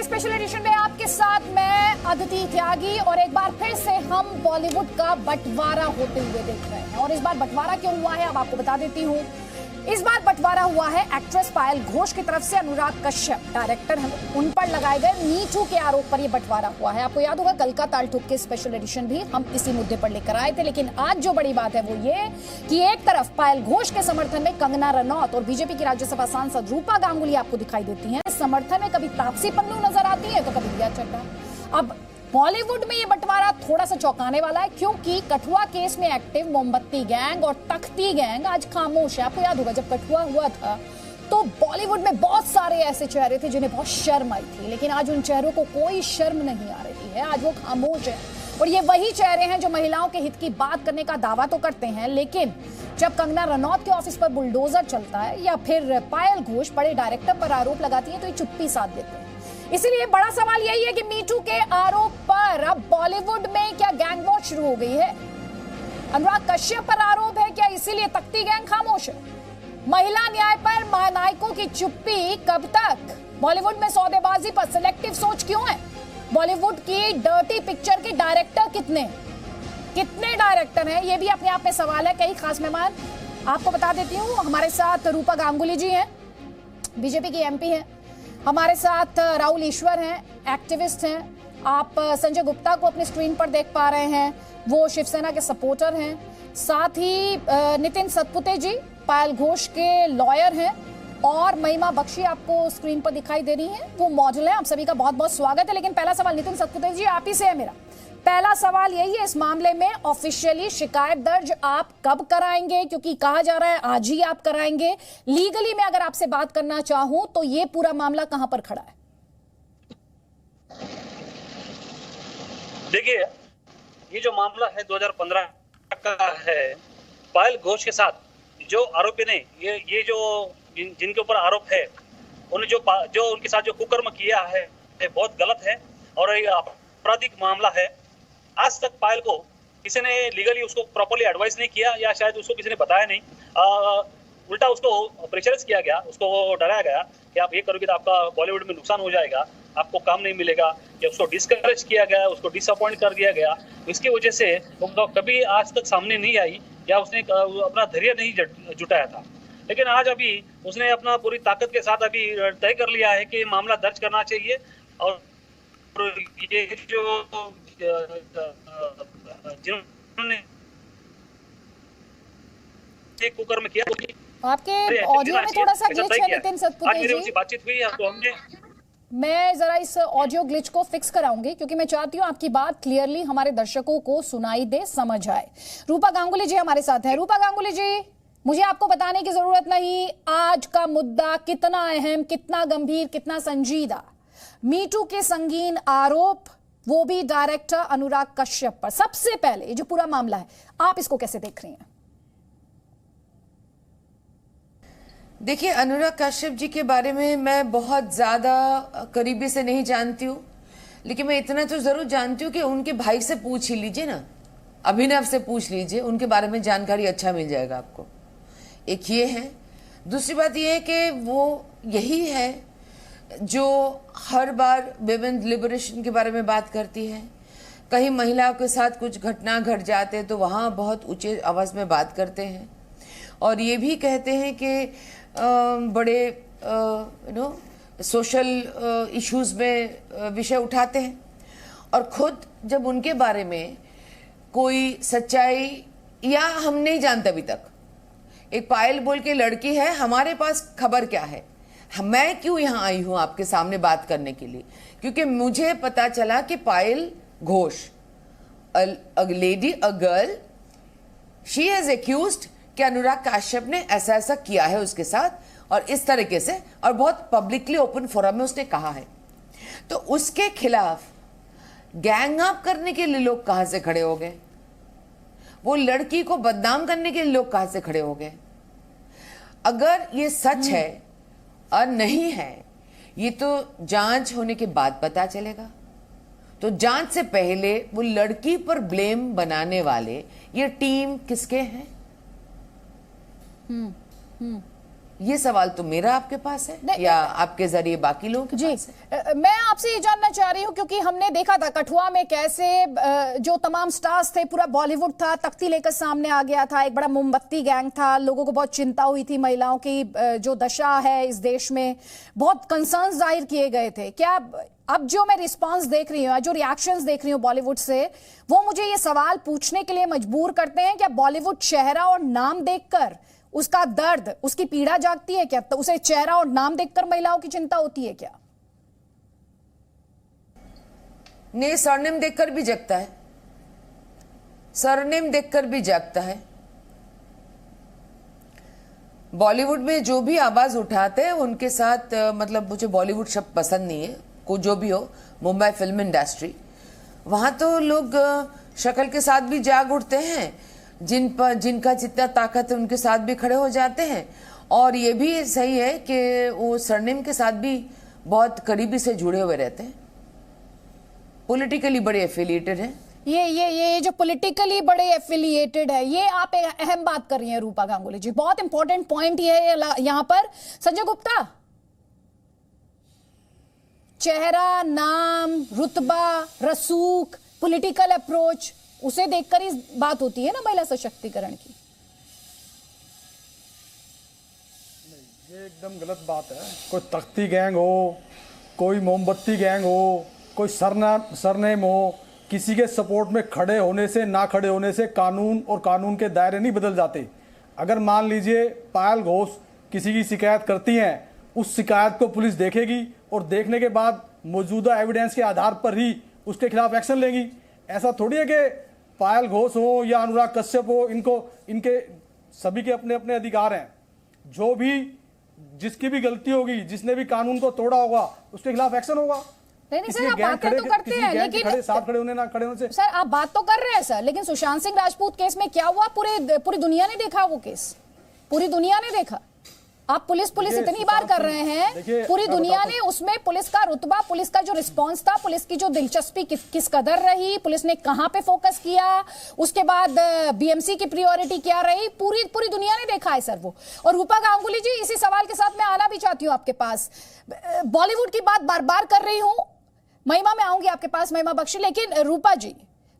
के special edition में आपके साथ मैं अदिति त्यागी और एक बार फिर से हम बॉलीवुड का बंटवारा होते हुए देख रहे हैं। और इस बार बंटवारा क्यों हुआ है अब आपको बता देती हूँ। इस बार बंटवारा हुआ है एक्ट्रेस पायल घोष की तरफ से अनुराग कश्यप डायरेक्टर हैं, उन पर लगाए गए मी टू के आरोप पर यह बंटवारा हुआ है। आपको याद होगा कल का ताल ठोक के स्पेशल एडिशन भी हम इसी मुद्दे पर लेकर आए थे। लेकिन आज जो बड़ी बात है वो ये कि एक तरफ पायल घोष के समर्थन में कंगना रनौत और बीजेपी की राज्यसभा सांसद रूपा गांगुली आपको दिखाई देती है। समर्थन में कभी तापसी पन्नू नजर आती है तो कभी रिया चड्ढा। अब बॉलीवुड में ये बंटवारा थोड़ा सा चौंकाने वाला है क्योंकि कठुआ केस में एक्टिव मोमबत्ती गैंग और तख्ती गैंग आज खामोश है। आपको याद होगा जब कठुआ हुआ था तो बॉलीवुड में बहुत सारे ऐसे चेहरे थे जिन्हें बहुत शर्म आई थी, लेकिन आज उन चेहरों को कोई शर्म नहीं आ रही है। आज वो खामोश है और ये वही चेहरे हैं जो महिलाओं के हित की बात करने का दावा तो करते हैं, लेकिन जब कंगना रनौत के ऑफिस पर बुलडोजर चलता है या फिर पायल घोष बड़े डायरेक्टर पर आरोप लगाती है तो ये चुप्पी साध देते हैं। इसीलिए बड़ा सवाल यही है कि मीटू के आरोप पर अब बॉलीवुड में क्या गैंग वॉर शुरू हो गई है। अनुराग कश्यप पर आरोप है, क्या इसीलिए तख्ती गैंग खामोश है। महिला न्याय पर महानायकों की चुप्पी कब तक। बॉलीवुड में सौदेबाजी पर सिलेक्टिव सोच क्यों है। बॉलीवुड की डर्टी पिक्चर के डायरेक्टर कितने डायरेक्टर हैं, ये भी अपने आप में सवाल है। कई खास मेहमान आपको बता देती हूँ। हमारे साथ रूपा गांगुली जी हैं, बीजेपी की एमपी हैं। हमारे साथ राहुल ईश्वर हैं, एक्टिविस्ट हैं। आप संजय गुप्ता को अपनी स्क्रीन पर देख पा रहे हैं, वो शिवसेना के सपोर्टर हैं। साथ ही नितिन सतपुते जी पायल घोष के लॉयर हैं और महिमा बख्शी आपको स्क्रीन पर दिखाई दे रही हैं, वो मॉडल हैं। आप सभी का बहुत बहुत स्वागत है। लेकिन पहला सवाल नितिन सतपुते जी आप ही से है। मेरा पहला सवाल यही है, इस मामले में ऑफिशियली शिकायत दर्ज आप कब कराएंगे, क्योंकि कहा जा रहा है आज ही आप कराएंगे। लीगली मैं अगर आपसे बात करना चाहूं तो ये पूरा मामला कहां पर खड़ा है। देखिए, ये जो मामला है 2015 का है। पायल घोष के साथ जो आरोपी ने ये जो जिनके ऊपर आरोप है, उन्हें जो उनके साथ जो कुकर्म किया है बहुत गलत है और ये आपराधिक मामला है। आज तक पायल को किसी ने लीगली उसको प्रॉपर्ली एडवाइस नहीं किया या शायद उसको किसी ने बताया नहीं। उल्टा उसको प्रेशराइज किया गया, उसको डराया गया कि आप ये करोगे तो आपका बॉलीवुड में नुकसान हो जाएगा, आपको काम नहीं मिलेगा, या उसको डिस्करेज किया गया, उसको डिसअपॉइंट कर दिया गया। इसकी वजह से वो कभी आज तक सामने नहीं आई या उसने अपना धैर्य नहीं जुटाया था। लेकिन आज अभी उसने अपना पूरी ताकत के साथ अभी तय कर लिया है कि मामला दर्ज करना चाहिए। और ये जो जिन्होंने कुकर्म किया, आपके ऑडियो में थोड़ा सा ग्लिच है नितिन सतपुते जी। बातचीत हुई तो हमने मैं जरा इस ऑडियो ग्लिच को फिक्स कराऊंगी क्योंकि मैं चाहती हूं आपकी बात क्लियरली हमारे दर्शकों को सुनाई दे, समझ आए। रूपा गांगुली जी हमारे साथ है। रूपा गांगुली जी, मुझे आपको बताने की जरूरत नहीं आज का मुद्दा कितना अहम, कितना गंभीर, कितना संजीदा। मीटू के संगीन आरोप, वो भी डायरेक्टर अनुराग कश्यप पर। सबसे पहले ये जो पूरा मामला है आप इसको कैसे देख रही हैं। देखिए, अनुराग कश्यप जी के बारे में मैं बहुत ज़्यादा करीबी से नहीं जानती हूँ, लेकिन मैं इतना तो ज़रूर जानती हूँ कि उनके भाई से पूछ ही लीजिए ना, अभिनव से पूछ लीजिए, उनके बारे में जानकारी अच्छा मिल जाएगा आपको। एक ये है। दूसरी बात ये है कि वो यही है जो हर बार विमेन लिबरेशन के बारे में बात करती है। कहीं महिलाओं के साथ कुछ घटना घट जाते हैं तो वहाँ बहुत ऊंचे आवाज़ में बात करते हैं और ये भी कहते हैं कि बड़े सोशल इश्यूज में विषय उठाते हैं। और खुद जब उनके बारे में कोई सच्चाई या हम नहीं जानते अभी तक, एक पायल बोल के लड़की है, हमारे पास खबर क्या है, मैं क्यों यहाँ आई हूँ आपके सामने बात करने के लिए, क्योंकि मुझे पता चला कि पायल Ghosh, a lady, a girl, she has accused कि अनुराग कश्यप ने ऐसा ऐसा किया है उसके साथ और इस तरीके से, और बहुत पब्लिकली ओपन फोरम में उसने कहा है। तो उसके खिलाफ गैंग अप करने के लिए लोग कहां से खड़े हो गए, वो लड़की को बदनाम करने के लिए लोग कहां से खड़े हो गए। अगर ये सच है और नहीं है, ये तो जांच होने के बाद पता चलेगा। तो जांच से पहले वो लड़की पर ब्लेम बनाने वाले ये टीम किसके हैं, ये सवाल तो मेरा आपके पास है या आपके जरिए बाकी लोगों के पास है? मैं आपसे ये जानना चाह रही हूँ क्योंकि हमने देखा था कठुआ में कैसे जो तमाम स्टार्स थे, पूरा बॉलीवुड था, तख्ती लेकर सामने आ गया था, एक बड़ा मोमबत्ती गैंग था, लोगों को बहुत चिंता हुई थी, महिलाओं की जो दशा है इस देश में, बहुत कंसर्न जाहिर किए गए थे। क्या अब जो मैं रिस्पांस देख रही हूँ, जो रिएक्शंस देख रही हूँ बॉलीवुड से, वो मुझे ये सवाल पूछने के लिए मजबूर करते हैं, क्या बॉलीवुड चेहरा और नाम देखकर उसका दर्द, उसकी पीड़ा जागती है क्या? तो उसे चेहरा और नाम देखकर महिलाओं की चिंता होती है क्या? नहीं, सरनेम देखकर भी जगता है, सरनेम देखकर भी जागता है। बॉलीवुड में जो भी आवाज उठाते हैं उनके साथ मतलब मुझे बॉलीवुड शब्द पसंद नहीं है, को जो भी हो, मुंबई फिल्म इंडस्ट्री, वहां तो लोग शक्ल के साथ भी जाग उठते हैं, जिनका जितना ताकत है उनके साथ भी खड़े हो जाते हैं। और ये भी सही है कि वो सरनेम के साथ भी बहुत करीबी से जुड़े हुए रहते हैं, पॉलिटिकली बड़े एफिलिएटेड हैं। ये जो पॉलिटिकली बड़े एफिलिएटेड है, ये आप एक अहम बात कर रही हैं रूपा गांगुली जी, बहुत इंपॉर्टेंट पॉइंट ये है यहां पर। संजय गुप्ता, चेहरा, नाम, रुतबा, रसूख, पॉलिटिकल अप्रोच, उसे देखकर ही बात होती है ना महिला सशक्तिकरण की। ये एकदम गलत बात है। कोई तख्ती गैंग हो, कोई मोमबत्ती गैंग हो, कोई सरनेम हो, किसी के सपोर्ट में खड़े होने से ना खड़े होने से कानून और कानून के दायरे नहीं बदल जाते। अगर मान लीजिए पायल घोष किसी की शिकायत करती हैं, उस शिकायत को पुलिस देखेगी और देखने के बाद मौजूदा एविडेंस के आधार पर ही उसके खिलाफ एक्शन लेगी। ऐसा थोड़ी है कि पायल घोष हो या अनुराग कश्यप हो, इनके सभी के अपने अपने अधिकार हैं। जो भी जिसकी भी गलती होगी, जिसने भी कानून को तोड़ा होगा, उसके खिलाफ एक्शन होगा। नहीं सर, आप बातें तो करते हैं, लेकिन साथ खड़े होने ना खड़े होने से सर आप बात तो कर रहे हैं सर, लेकिन सुशांत सिंह राजपूत केस में क्या हुआ? पूरी दुनिया ने देखा वो केस, पूरी दुनिया ने देखा। आप पुलिस इतनी बार कर रहे हैं, पूरी दुनिया ने उसमें पुलिस का रुतबा, पुलिस का जो रिस्पांस था, पुलिस की जो दिलचस्पी किस कदर रही, पुलिस ने कहां पे फोकस किया, उसके बाद बीएमसी की प्रायोरिटी क्या रही, पूरी दुनिया ने देखा है सर वो। और रूपा गांगुली जी, इसी सवाल के साथ मैं आना भी चाहती हूं आपके पास। बॉलीवुड की बात बार बार कर रही हूं, महिमा में आऊंगी आपके पास, महिमा बख्शी, लेकिन रूपा जी,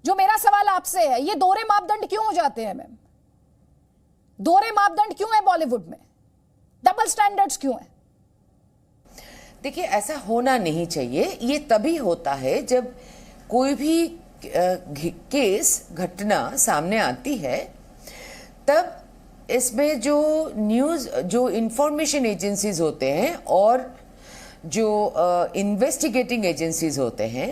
जो मेरा सवाल आपसे है, ये दोहरे मापदंड क्यों हो जाते हैं मैम? दोहरे मापदंड क्यों है बॉलीवुड में? डबल स्टैंडर्ड्स क्यों है? देखिए, ऐसा होना नहीं चाहिए। ये तभी होता है जब कोई भी केस, घटना सामने आती है, तब इसमें जो न्यूज़, जो इंफॉर्मेशन एजेंसीज होते हैं और जो इन्वेस्टिगेटिंग एजेंसीज होते हैं,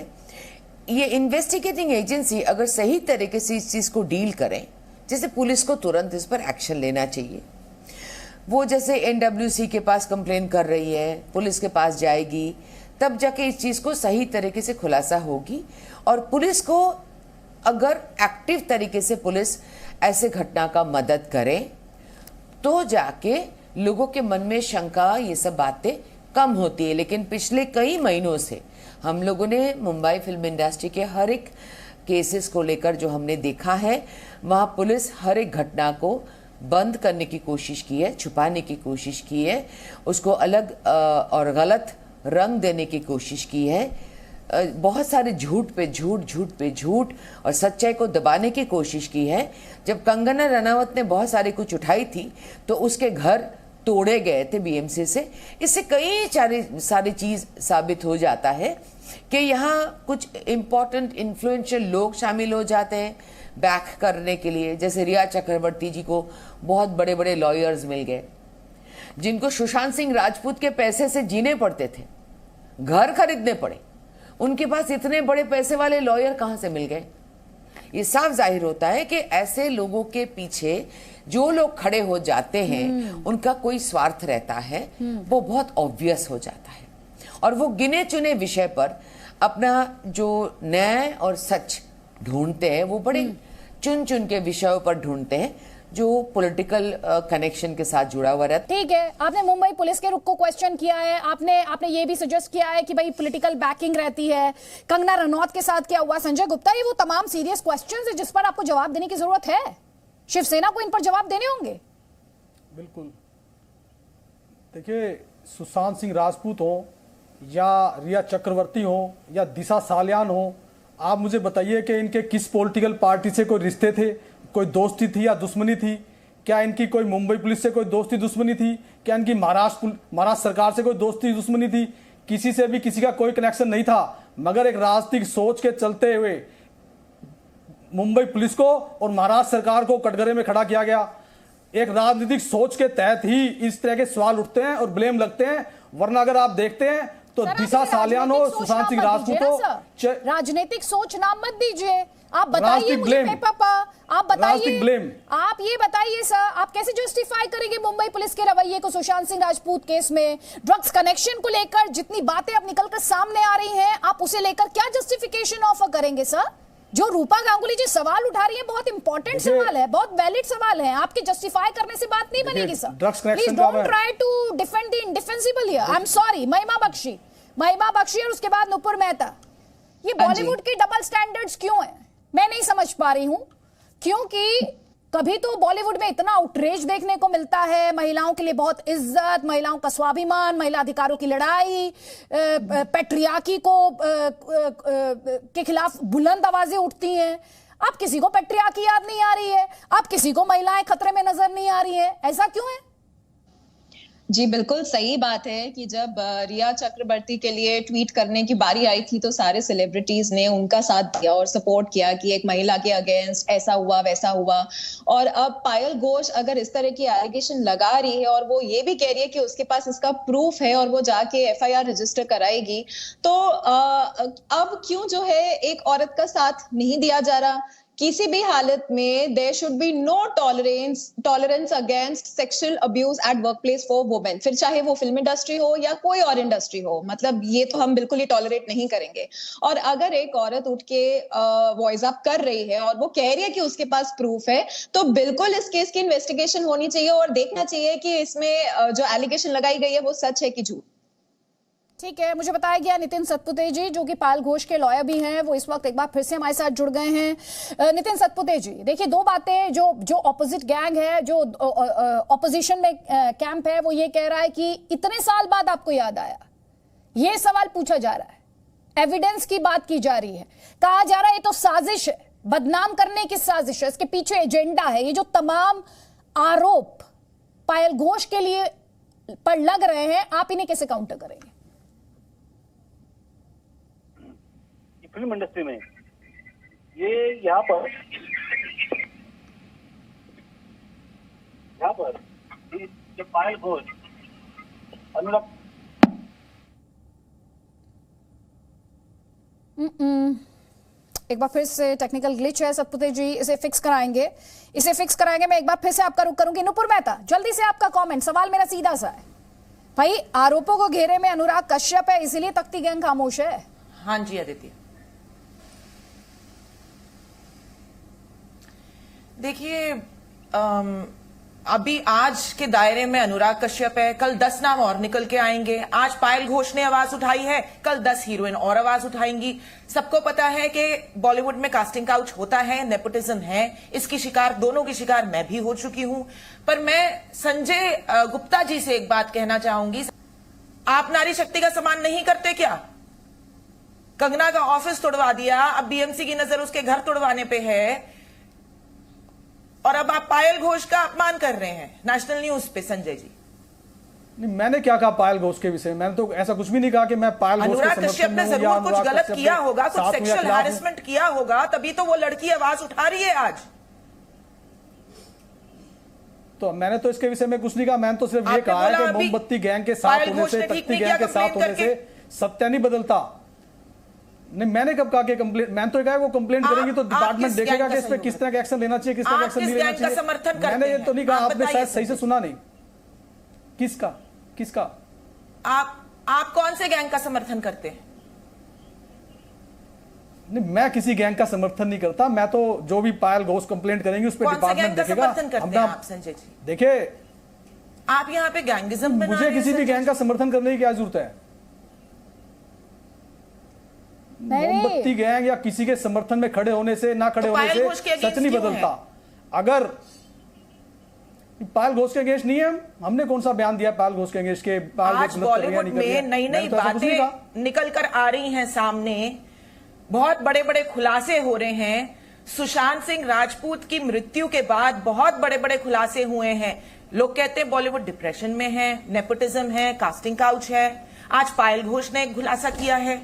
ये इन्वेस्टिगेटिंग एजेंसी अगर सही तरीके से इस चीज़ को डील करें, जैसे पुलिस को तुरंत इस पर एक्शन लेना चाहिए। वो जैसे एनडब्ल्यूसी के पास कंप्लेन कर रही है, पुलिस के पास जाएगी, तब जाके इस चीज़ को सही तरीके से खुलासा होगी। और पुलिस को अगर एक्टिव तरीके से पुलिस ऐसे घटना का मदद करे, तो जाके लोगों के मन में शंका, ये सब बातें कम होती है। लेकिन पिछले कई महीनों से हम लोगों ने मुंबई फिल्म इंडस्ट्री के हर एक केसेस को लेकर जो हमने देखा है, वहाँ पुलिस हर एक घटना को बंद करने की कोशिश की है, छुपाने की कोशिश की है, उसको अलग और गलत रंग देने की कोशिश की है, बहुत सारे झूठ पे झूठ और सच्चाई को दबाने की कोशिश की है। जब कंगना रनावत ने बहुत सारी कुछ उठाई थी तो उसके घर तोड़े गए थे बीएमसी से। इससे कई सारी चीज साबित हो जाता है कि यहाँ कुछ इम्पोर्टेंट इन्फ्लुएंशियल लोग शामिल हो जाते हैं बैक करने के लिए। जैसे रिया चक्रवर्ती जी को बहुत बड़े बड़े लॉयर्स मिल गए, जिनको सुशांत सिंह राजपूत के पैसे से जीने पड़ते थे, घर खरीदने पड़े। उनके पास इतने बड़े पैसे वाले लॉयर कहां से मिल गए? ये साफ जाहिर होता है कि ऐसे लोगों के पीछे जो लोग खड़े हो जाते हैं, उनका कोई स्वार्थ रहता है, वो बहुत ऑब्वियस हो जाता है। और वो गिने चुने विषय पर अपना जो न्याय और सच ढूंढते हैं, वो बड़े चुन के विषयों पर ढूंढते हैं जो पॉलिटिकल कनेक्शन के साथ जुड़ा हुआ रहता है। ठीक है, आपने मुंबई पुलिस के रुख को क्वेश्चन किया है, आपने ये भी सजेस्ट किया है कि भाई पॉलिटिकल बैकिंग रहती है। कंगना रनौत के साथ क्या हुआ? संजय गुप्ता, ये वो तमाम सीरियस क्वेश्चंस है जिस पर आपको जवाब देने की जरूरत है। शिवसेना को इन पर जवाब देने होंगे। बिल्कुल। देखिए, सुशांत सिंह राजपूत हो या रिया चक्रवर्ती हो या दिशा सालियान हो, आप मुझे बताइए कि इनके किस पॉलिटिकल पार्टी से कोई रिश्ते थे, कोई दोस्ती थी या दुश्मनी थी? क्या इनकी कोई मुंबई पुलिस से कोई दोस्ती दुश्मनी थी? क्या इनकी महाराष्ट्र सरकार से कोई दोस्ती दुश्मनी थी? किसी से भी किसी का कोई कनेक्शन नहीं था, मगर एक राजनीतिक सोच के चलते हुए मुंबई पुलिस को और महाराष्ट्र सरकार को कटघरे में खड़ा किया गया। एक राजनीतिक सोच के तहत ही इस तरह के सवाल उठते हैं और ब्लेम लगते हैं, वरना अगर आप देखते हैं तो दिशा सालियान हो, सुशांत सिंह राजपूत हो, राजनीतिक सोच नाम मत दीजिए। आप बताइए मुझे पेपर, आप बताइए, आप ये बताइए सर, आप कैसे जस्टिफाई करेंगे मुंबई पुलिस के रवैये को सुशांत सिंह राजपूत केस में? ड्रग्स कनेक्शन को लेकर जितनी बातें अब निकलकर सामने आ रही हैं, आप उसे लेकर क्या जस्टिफिकेशन ऑफर करेंगे सर? जो रूपा गांगुली जी सवाल उठा रही है बहुत इंपॉर्टेंट सवाल है, बहुत वैलिड सवाल है, आपके जस्टिफाई करने से बात नहीं बनेगी sir. Please don't try to defend the indefensible here. I am sorry. Mahima Bakshi और उसके बाद नुपुर मेहता, ये बॉलीवुड की डबल स्टैंडर्ड्स क्यों है? मैं नहीं समझ पा रही हूं। क्योंकि कभी तो बॉलीवुड में इतना आउटरेज देखने को मिलता है, महिलाओं के लिए बहुत इज्जत, महिलाओं का स्वाभिमान, महिला अधिकारों की लड़ाई, पैट्रियार्की को के खिलाफ बुलंद आवाजें उठती हैं। अब किसी को पैट्रियार्की याद नहीं आ रही है, अब किसी को महिलाएं खतरे में नजर नहीं आ रही है। ऐसा क्यों है? जी बिल्कुल सही बात है कि जब रिया चक्रवर्ती के लिए ट्वीट करने की बारी आई थी तो सारे सेलिब्रिटीज ने उनका साथ दिया और सपोर्ट किया कि एक महिला के अगेंस्ट ऐसा हुआ वैसा हुआ। और अब पायल घोष अगर इस तरह की एलिगेशन लगा रही है और वो ये भी कह रही है कि उसके पास इसका प्रूफ है और वो जाके एफआईआर रजिस्टर कराएगी, तो अब क्यों जो है एक औरत का साथ नहीं दिया जा रहा? किसी भी हालत में there should be no tolerance against sexual abuse at workplace for women, फिर चाहे वो फिल्म इंडस्ट्री हो या कोई और इंडस्ट्री हो। मतलब ये तो हम बिल्कुल ही टॉलरेट नहीं करेंगे। और अगर एक औरत उठ के वॉइस अप कर रही है और वो कह रही है कि उसके पास प्रूफ है, तो बिल्कुल इस केस की इन्वेस्टिगेशन होनी चाहिए और देखना चाहिए कि इसमें जो एलिगेशन लगाई गई है वो सच है कि झूठ। ठीक है, मुझे बताया गया नितिन सतपुते जी जो कि पायल घोष के लॉयर भी हैं, वो इस वक्त एक बार फिर से हमारे साथ जुड़ गए हैं। नितिन सतपुते जी, देखिए दो बातें, जो ऑपोजिट गैंग है, जो ऑपोजिशन में कैंप है, वो ये कह रहा है कि इतने साल बाद आपको याद आया, ये सवाल पूछा जा रहा है, एविडेंस की बात की जा रही है, कहा जा रहा है ये तो साजिश है, बदनाम करने की साजिश है, इसके पीछे एजेंडा है। ये जो तमाम आरोप पायल घोष के लिए पर लग रहे हैं, आप इन्हें कैसे काउंटर करेंगे? फिल्म इंडस्ट्री में ये यहाँ पर जो पायल घोष, अनुराग, एक बार फिर से टेक्निकल ग्लिच है सतपुते जी, इसे फिक्स कराएंगे। मैं एक बार फिर से आपका रुख करूंगी। नुपुर मेहता, जल्दी से आपका कमेंट। सवाल मेरा सीधा सा है भाई, आरोपों को घेरे में अनुराग कश्यप है, इसीलिए तख्ती गैंग खामोश है। हाँ जी आदित्य, देखिए अभी आज के दायरे में अनुराग कश्यप है, कल 10 नाम और निकल के आएंगे। आज पायल घोष ने आवाज उठाई है, कल 10 हीरोइन और आवाज उठाएंगी। सबको पता है कि बॉलीवुड में कास्टिंग काउच होता है, नेपोटिज्म है, इसकी शिकार, दोनों की शिकार मैं भी हो चुकी हूं। पर मैं संजय गुप्ता जी से एक बात कहना चाहूंगी, आप नारी शक्ति का सम्मान नहीं करते क्या? कंगना का ऑफिस तोड़वा दिया, अब बीएमसी की नजर उसके घर तोड़वाने पे है, और अब आप पायल घोष का अपमान कर रहे हैं नेशनल न्यूज पे। संजय जी, नहीं, मैंने क्या कहा पायल घोष के विषय में? मैंने तो ऐसा कुछ भी नहीं कहा कि मैं पायल घोष के अनुराग कश्यप ने जरूर कुछ गलत किया होगा, कुछ सेक्सुअल हैरेसमेंट किया होगा, तभी तो वो लड़की आवाज उठा रही है आज। तो मैंने तो इसके विषय में कुछ नहीं कहा, मैंने तो सिर्फ ये कहा है कि मोमबत्ती गैंग के साथ होने से, तख्ती गैंग के साथ होने से सत्य नहीं बदलता। नहीं, मैंने कब कहा कि कंप्लेंट? मैंने तो कहा वो कंप्लेंट करेंगी तो डिपार्टमेंट देखेगा कि इस पे किस तरह का एक्शन लेना चाहिए, किस तरह का एक्शन नहीं लेना चाहिए। मैंने ये तो नहीं कहा, आपने शायद सही से सुना नहीं। किसका? आप कौन से गैंग का समर्थन करते हैं? नहीं, मैं किसी गैंग का समर्थन नहीं करता। मैं तो जो भी पायल घोष कंप्लेंट करेंगे उस पर डिपार्टमेंट देखेगा। आप संजय जी, देखिए, आप यहाँ पे गैंगिज्म में, मुझे किसी भी गैंग का समर्थन करने की क्या जरूरत है? मोमबत्ती गैंग या किसी के समर्थन में खड़े होने से, ना खड़े होने से सच नहीं बदलता। अगर पायल घोष के अगेंस्ट नहीं है। हमने कौन सा बयान दिया पायल घोष के अगेंस्ट के? आज बॉलीवुड में नई नई बातें निकल कर आ रही हैं सामने, बहुत बड़े बड़े खुलासे हो रहे हैं। सुशांत सिंह राजपूत की मृत्यु के बाद बहुत बड़े बड़े खुलासे हुए हैं। लोग कहते हैं बॉलीवुड डिप्रेशन में है, नेपोटिज्म है, कास्टिंग काउच है। आज पायल घोष ने एक खुलासा किया है,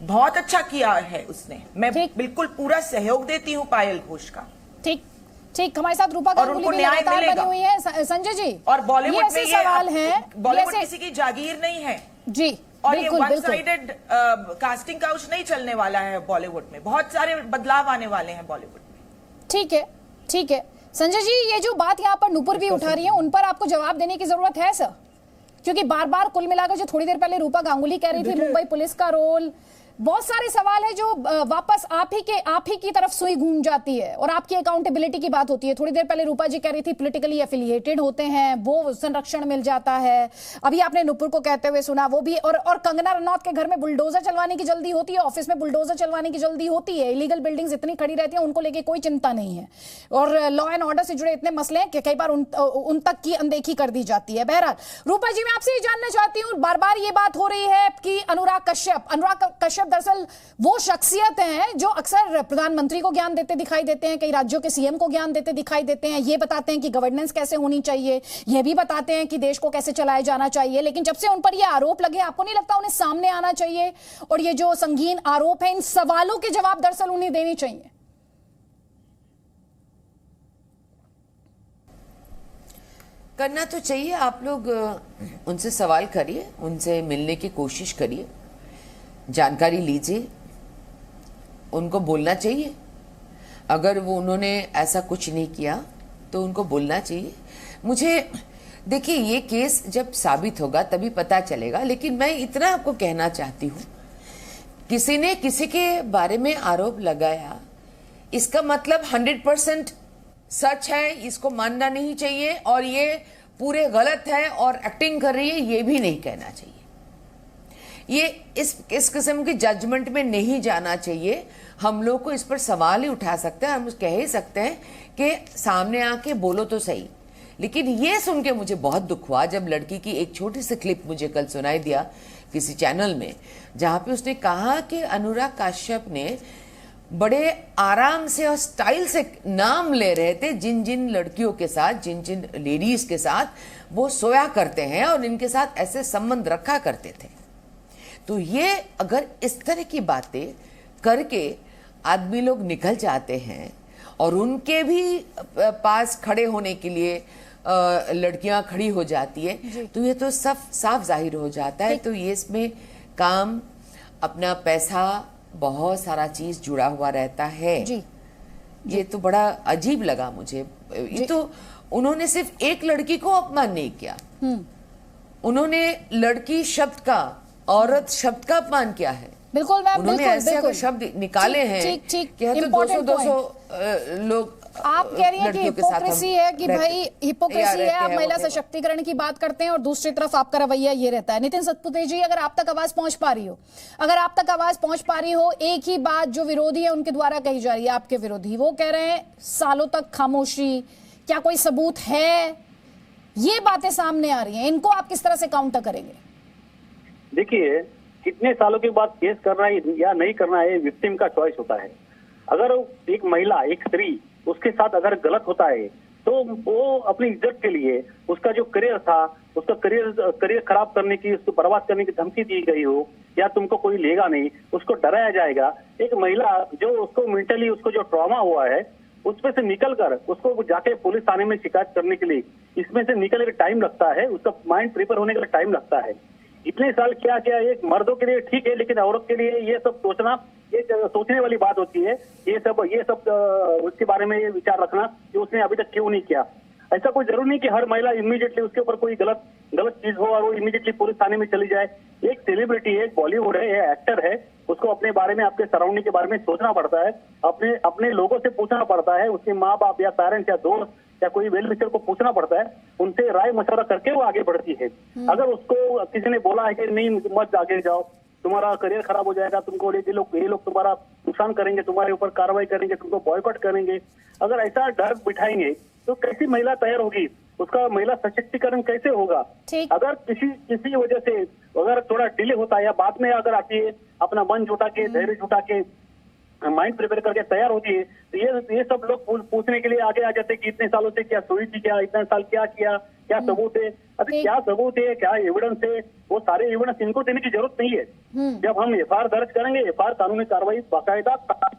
बहुत अच्छा किया है उसने। मैं बिल्कुल पूरा सहयोग देती हूं पायल घोष का। ठीक ठीक, हमारे साथ रूपा और उनको न्याय मिलेगा बनी हुई है संजय जी। और बॉलीवुड में ये सवाल है, बॉलीवुड किसी की जागीर नहीं है जी, और ये वन साइडेड कास्टिंग काउच नहीं चलने वाला है। बॉलीवुड में बहुत सारे बदलाव आने वाले हैं बॉलीवुड में। ठीक है, ठीक है संजय जी, ये जो बात यहाँ पर नूपुर भी उठा रही है उन पर आपको जवाब देने की जरूरत है सर, क्योंकि बार बार कुल मिलाकर जो थोड़ी देर पहले रूपा गांगुली कह रही थी मुंबई पुलिस का रोल, बहुत सारे सवाल है जो वापस आप ही की तरफ सुई घूम जाती है और आपकी अकाउंटेबिलिटी की बात होती है। थोड़ी देर पहले रूपा जी कह रही थी पॉलिटिकली एफिलिएटेड होते हैं, वो संरक्षण मिल जाता है। अभी आपने नुपुर को कहते हुए सुना, वो भी और कंगना रनौत के घर में बुलडोजर चलवाने की जल्दी होती है, ऑफिस में बुलडोजर चलवाने की जल्दी होती है, इलीगल बिल्डिंग्स इतनी खड़ी रहती है, उनको लेके कोई चिंता नहीं है। और लॉ एंड ऑर्डर से जुड़े इतने मसले हैं कि कई बार उन तक की अनदेखी कर दी जाती है। बहरहाल रूपा जी, मैं आपसे ये जानना चाहती हूँ, बार बार ये बात हो रही है कि अनुराग कश्यप दरअसल वो शख्सियत हैं जो अक्सर प्रधानमंत्री को ज्ञान देते दिखाई देते हैं, कई राज्यों के सीएम को ज्ञान देते दिखाई देते हैं, ये बताते हैं कि गवर्नेंस कैसे होनी चाहिए, ये भी बताते हैं कि देश को कैसे चलाया जाना चाहिए। लेकिन जब से उन पर ये आरोप लगे, आपको नहीं लगता उन्हें सामने आना चाहिए और ये जो संगीन आरोप है, इन सवालों के जवाब दरअसल उन्हें देने चाहिए? करना तो चाहिए। आप लोग उनसे सवाल करिए, उनसे मिलने की कोशिश करिए, जानकारी लीजिए, उनको बोलना चाहिए। अगर वो उन्होंने ऐसा कुछ नहीं किया तो उनको बोलना चाहिए। मुझे देखिए, ये केस जब साबित होगा तभी पता चलेगा, लेकिन मैं इतना आपको कहना चाहती हूँ, किसी ने किसी के बारे में आरोप लगाया, इसका मतलब 100% सच है, इसको मानना नहीं चाहिए और ये पूरे गलत है और एक्टिंग कर रही है, ये भी नहीं कहना चाहिए। ये इस किस्म की जजमेंट में नहीं जाना चाहिए। हम लोग को इस पर सवाल ही उठा सकते हैं, हम कह ही सकते हैं कि सामने आके बोलो तो सही। लेकिन ये सुन के मुझे बहुत दुख हुआ जब लड़की की एक छोटी सी क्लिप मुझे कल सुनाई दिया किसी चैनल में, जहां पे उसने कहा कि अनुराग कश्यप ने बड़े आराम से और स्टाइल से नाम ले रहे थे जिन जिन लड़कियों के साथ, जिन जिन लेडीज के साथ वो सोया करते हैं और इनके साथ ऐसे संबंध रखा करते थे। तो ये अगर इस तरह की बातें करके आदमी लोग निकल जाते हैं और उनके भी पास खड़े होने के लिए लड़कियां खड़ी हो जाती है, तो ये तो सब साफ जाहिर हो जाता है। तो ये इसमें काम, अपना पैसा, बहुत सारा चीज जुड़ा हुआ रहता है। ये तो बड़ा अजीब लगा मुझे। ये तो उन्होंने सिर्फ एक लड़की को अपमान नहीं किया, उन्होंने लड़की शब्द का, औरत शब्द का अपमान किया है। बिल्कुल मैम, उन्होंने ऐसे अगर शब्द निकाले हैं कि 200 लोग आप कह रही हैं कि हिपोक्रेसी है, कि भाई हिपोक्रेसी है, आप महिला सशक्तिकरण की बात करते हैं और दूसरी तरफ आपका रवैया ये रहता है। नितिन सतपुते जी, अगर आप तक आवाज पहुंच पा रही हो, एक ही बात जो विरोधी है उनके द्वारा कही जा रही है, आपके विरोधी, वो कह रहे हैं सालों तक खामोशी, क्या कोई सबूत है? ये बातें सामने आ रही हैं, इनको आप किस तरह से काउंटर करेंगे? देखिए, कितने सालों के बाद केस करना है या नहीं करना है, विक्टिम का चॉइस होता है। अगर एक महिला, एक स्त्री, उसके साथ अगर गलत होता है तो वो अपनी इज्जत के लिए, उसका जो करियर था, उसका करियर खराब करने की, उसको बर्बाद करने की धमकी दी गई हो, या तुमको कोई लेगा नहीं, उसको डराया जाएगा। एक महिला जो उसको मेंटली, उसको जो ट्रॉमा हुआ है, उसमें से निकलकर उसको जाके पुलिस थाने में शिकायत करने के लिए, इसमें से निकलने का टाइम लगता है, उसका माइंड प्रिपेयर होने का टाइम लगता है। इतने साल क्या क्या, एक मर्दों के लिए ठीक है, लेकिन औरत के लिए ये सब सोचना, ये सोचने वाली बात होती है। ये सब उसके बारे में ये विचार रखना कि उसने अभी तक क्यों नहीं किया। ऐसा कोई जरूरी नहीं कि हर महिला इमीडिएटली उसके ऊपर कोई गलत चीज हो और वो इमीडिएटली पुलिस थाने में चली जाए। एक सेलिब्रिटी है, बॉलीवुड है, ये एक्टर है, उसको अपने बारे में, आपके सराउंडिंग के बारे में सोचना पड़ता है, अपने लोगों से पूछना पड़ता है, उसके माँ बाप या पेरेंट्स या दोस्त या कोई वेल विशर को पूछना पड़ता है, उनसे राय मशवरा करके वो आगे बढ़ती है। अगर उसको किसी ने बोला है कि नहीं मत आगे जाओ, तुम्हारा करियर खराब हो जाएगा, तुमको ये लोग तुम्हारा नुकसान करेंगे, तुम्हारे ऊपर कार्रवाई करेंगे, तुमको बॉयकॉट करेंगे, अगर ऐसा डर बिठाएंगे तो कैसी महिला तैयार होगी? उसका महिला सशक्तिकरण कैसे होगा? ठीक। अगर किसी वजह से अगर थोड़ा डिले होता है या बाद में अगर आती है, अपना मन जुटा के, धैर्य जुटा के, माइंड प्रिपेयर करके तैयार होती है, तो ये सब लोग पूछने के लिए आगे आ जाते हैं कि इतने सालों से क्या सोई थी, क्या इतने साल क्या किया, क्या सबूत है? अभी क्या सबूत है, क्या एविडेंस है, वो सारे एविडेंस इनको देने की जरूरत नहीं है। जब हम एफआईआर दर्ज करेंगे, एफआईआर कानूनी कार्रवाई, बाकायदा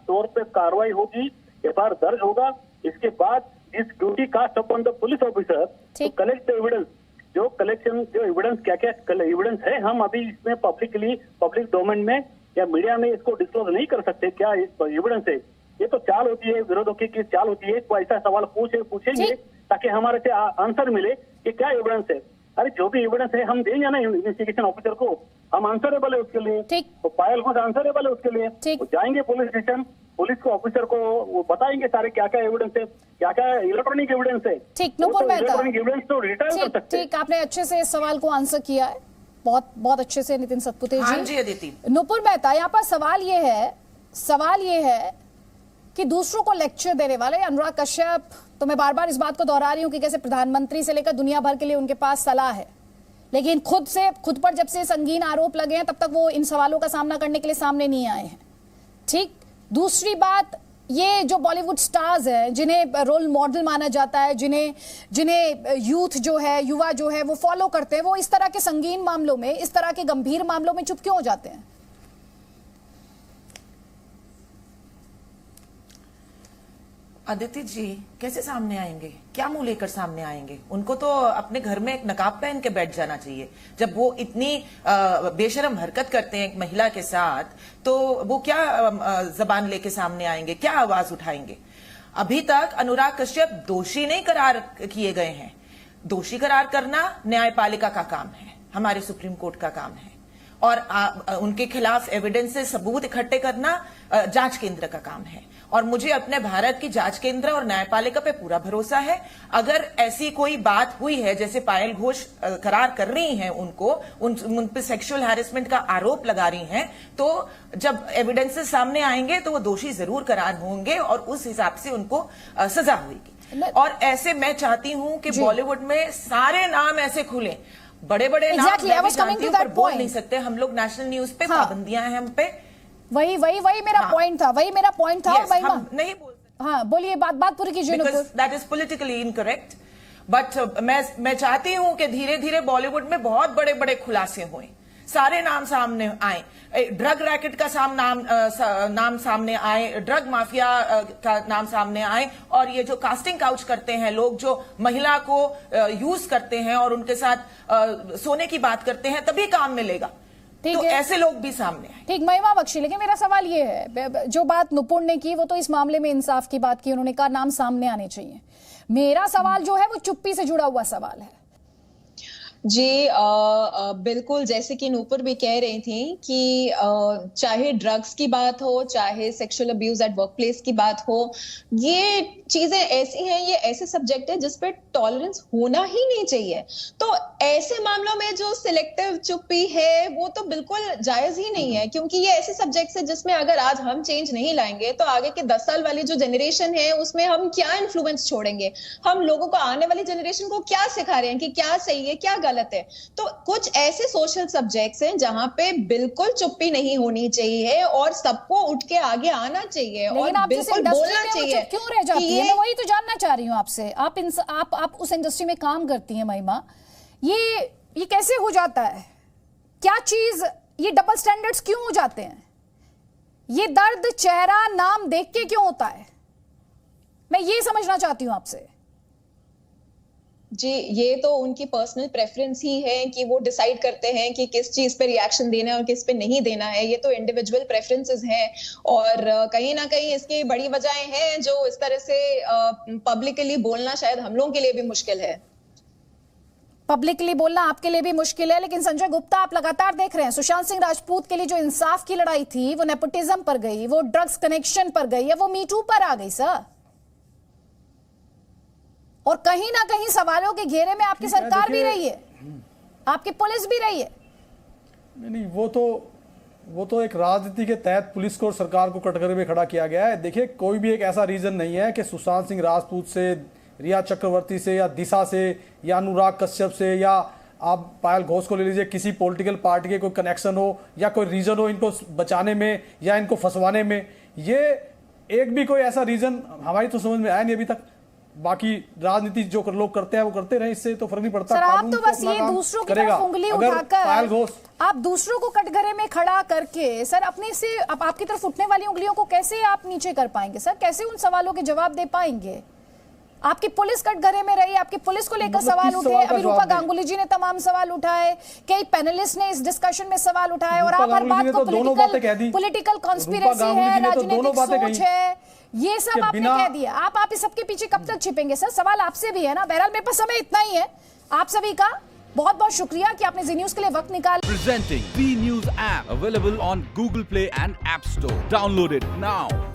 तौर पे कार्रवाई होगी, एफआईआर दर्ज होगा, इसके बाद इस duty cast upon the police officer to collect the evidence. जो एविडेंस क्या एविडेंस है, हम अभी इसमें पब्लिक डोमेन में या मीडिया में इसको डिस्क्लोज नहीं कर सकते क्या एविडेंस है। ये तो चाल होती है, विरोधों की चाल होती है, कोई ऐसा सवाल पूछेंगे ताकि हमारे से आंसर मिले कि क्या एविडेंस है। अरे जो भी एविडेंस है हम देंगे ना इन्वेस्टिगेशन ऑफिसर को, हम आंसरेबल है उसके लिए। तो पायल घोष आंसरेबल है उसके लिए, वो जाएंगे पुलिस स्टेशन, पुलिस को ऑफिसर को वो बताएंगे सारे क्या क्या एविडेंस है, क्या क्या इलेक्ट्रॉनिक एविडेंस है। ठीक, नुपुर मेहता, इलेक्ट्रॉनिक एविडेंस तो रिटर्न कर सकते हैं। ठीक, आपने अच्छे से इस सवाल को आंसर किया है, बहुत अच्छे से नितिन सतपुते जी। हाँ जी अदिति। नुपुर मेहता, यहाँ पर सवाल ये है कि दूसरों को लेक्चर देने वाले अनुराग कश्यप, तो मैं बार बार इस बात को दोहरा रही हूं कि कैसे प्रधानमंत्री से लेकर दुनिया भर के लिए उनके पास सलाह है, लेकिन खुद पर जब से संगीन आरोप लगे हैं तब तक वो इन सवालों का सामना करने के लिए सामने नहीं आए हैं। ठीक, दूसरी बात, ये जो बॉलीवुड स्टार्स हैं जिन्हें रोल मॉडल माना जाता है, जिन्हें यूथ जो है, युवा जो है वो फॉलो करते हैं, वो इस तरह के संगीन मामलों में, इस तरह के गंभीर मामलों में चुप क्यों हो जाते हैं? अदिति जी कैसे सामने आएंगे? क्या मुंह लेकर सामने आएंगे? उनको तो अपने घर में एक नकाब पहन के बैठ जाना चाहिए। जब वो इतनी बेशरम हरकत करते हैं एक महिला के साथ, तो वो क्या जबान लेके सामने आएंगे, क्या आवाज उठाएंगे? अभी तक अनुराग कश्यप दोषी नहीं करार किए गए हैं। दोषी करार करना न्यायपालिका का काम है, हमारे सुप्रीम कोर्ट का काम है, और उनके खिलाफ एविडेंस से सबूत इकट्ठे करना जांच केंद्र का काम है। और मुझे अपने भारत की जांच केंद्र और न्यायपालिका पे पूरा भरोसा है। अगर ऐसी कोई बात हुई है, जैसे पायल घोष करार कर रही हैं, उन पे सेक्सुअल हैरेसमेंट का आरोप लगा रही हैं, तो जब एविडेंसेस सामने आएंगे तो वो दोषी जरूर करार होंगे और उस हिसाब से उनको सजा होगी। और ऐसे मैं चाहती हूं कि बॉलीवुड में सारे नाम ऐसे खुले, बड़े बड़े नाम मैं भी जानती हूं पर बोल नहीं सकते हम लोग। नेशनल न्यूज पे पाबंदियां हैं हम पे। वही मेरा पॉइंट था, और हम नहीं बोल सकते। हाँ, बोलिए, बात पूरी कीजिए। That is politically incorrect, but मैं चाहती हूं कि धीरे धीरे बॉलीवुड में बहुत बड़े बड़े खुलासे हुए, सारे नाम सामने आए, ड्रग रैकेट का नाम सामने आए, ड्रग माफिया का नाम सामने आए, और ये जो कास्टिंग काउच करते हैं लोग, जो महिला को यूज करते हैं और उनके साथ सोने की बात करते हैं, तभी काम मिलेगा। तो ऐसे लोग भी सामने आए। ठीक, महिमा बख्शी, लेकिन मेरा सवाल ये है, जो बात नुपुर ने की वो तो इस मामले में इंसाफ की बात की, उन्होंने कहा नाम सामने आने चाहिए। मेरा सवाल जो है वो चुप्पी से जुड़ा हुआ सवाल है। जी बिल्कुल, जैसे कि नूपुर भी कह रही थी कि चाहे ड्रग्स की बात हो, चाहे sexual abuse at work place की बात हो, ये चीजें ऐसी हैं, ये ऐसे सब्जेक्ट है जिस पे टॉलरेंस होना ही नहीं चाहिए। तो ऐसे मामलों में जो सिलेक्टिव चुप्पी है वो तो बिल्कुल जायज ही नहीं है, क्योंकि ये ऐसे सब्जेक्ट्स है जिसमें अगर आज हम चेंज नहीं लाएंगे तो आगे के 10 साल वाली जो जनरेशन है उसमें हम क्या इन्फ्लुएंस छोड़ेंगे? हम लोगों को, आने वाली जनरेशन को क्या सिखा रहे हैं कि क्या सही है, क्या गलत है? तो कुछ ऐसे सोशल सब्जेक्ट्स हैं जहां पे बिल्कुल चुप्पी नहीं होनी चाहिए और सबको उठ के आगे आना चाहिए और बिल्कुल बोलना चाहिए। क्यों रह जाती है? मैं वही तो जानना चाह रही हूँ आपसे। आप उस इंडस्ट्री में काम करती हैं महिमा, ये कैसे हो जाता है? क्या चीज, ये डबल स्टैंडर्ड्स क्यों हो जाते हैं? ये दर्द चेहरा नाम देख के क्यों होता है? मैं ये समझना चाहती हूं आपसे। जी, ये तो उनकी पर्सनल प्रेफरेंस ही है कि वो डिसाइड करते हैं कि किस चीज पे रिएक्शन देना है और किस पे नहीं देना है। ये तो इंडिविजुअल प्रेफरेंसेस हैं और कहीं ना कहीं इसकी बड़ी वजहें हैं जो इस तरह से पब्लिकली बोलना शायद हम लोगों के लिए भी मुश्किल है। पब्लिकली बोलना आपके लिए भी मुश्किल है, लेकिन संजय गुप्ता, आप लगातार देख रहे हैं सुशांत सिंह राजपूत के लिए जो इंसाफ की लड़ाई थी वो नेपोटिज्म पर गई, वो ड्रग्स कनेक्शन पर गई, या वो मीटू पर आ गई सर। और कहीं ना कहीं सवालों के घेरे में आपकी सरकार भी रही है, आपकी पुलिस भी रही है। नहीं, वो तो एक राजनीति के तहत पुलिस को और सरकार को कटघरे में खड़ा किया गया है। देखिए, कोई भी एक ऐसा रीजन नहीं है कि सुशांत सिंह राजपूत से रिया चक्रवर्ती से या दिशा से या अनुराग कश्यप से या आप पायल घोष को ले लीजिए, किसी पॉलिटिकल पार्टी के कोई कनेक्शन हो या कोई रीजन हो इनको बचाने में या इनको फंसवाने में, ये एक भी कोई ऐसा रीजन हमारी तो समझ में आया नहीं अभी तक। बाकी राजनीति जो लोग करते हैं वो करते रहे, इससे तो फर्क नहीं पड़ता। सर आप तो बस ये दूसरों की तरफ उंगली उठाकर, आप दूसरों को कटघरे में खड़ा करके सर अपने से आपकी तरफ उठने वाली उंगलियों को कैसे आप नीचे कर पाएंगे सर? कैसे उन सवालों के जवाब दे पाएंगे? आपकी पुलिस कटघरे में रही, आपकी पुलिस को लेकर सवाल उठे, अभी रूपा गांगुली जी ने तमाम सवाल उठाए, कई पैनलिस्ट ने इस डिस्कशन में सवाल उठाए और आप हर बात को पॉलिटिकल कॉन्स्पिरेसी है, राजनीतिक सोच है, ये सब आपने कह दिया। आप इस सबके पीछे कब तक छिपेंगे सर? सवाल आपसे भी है ना। बहरहाल मेरे पास समय इतना ही है। आप सभी का बहुत बहुत शुक्रिया कि आपने जी न्यूज के लिए वक्त निकाला। Presenting V News app available on Google Play and App Store. Download it now.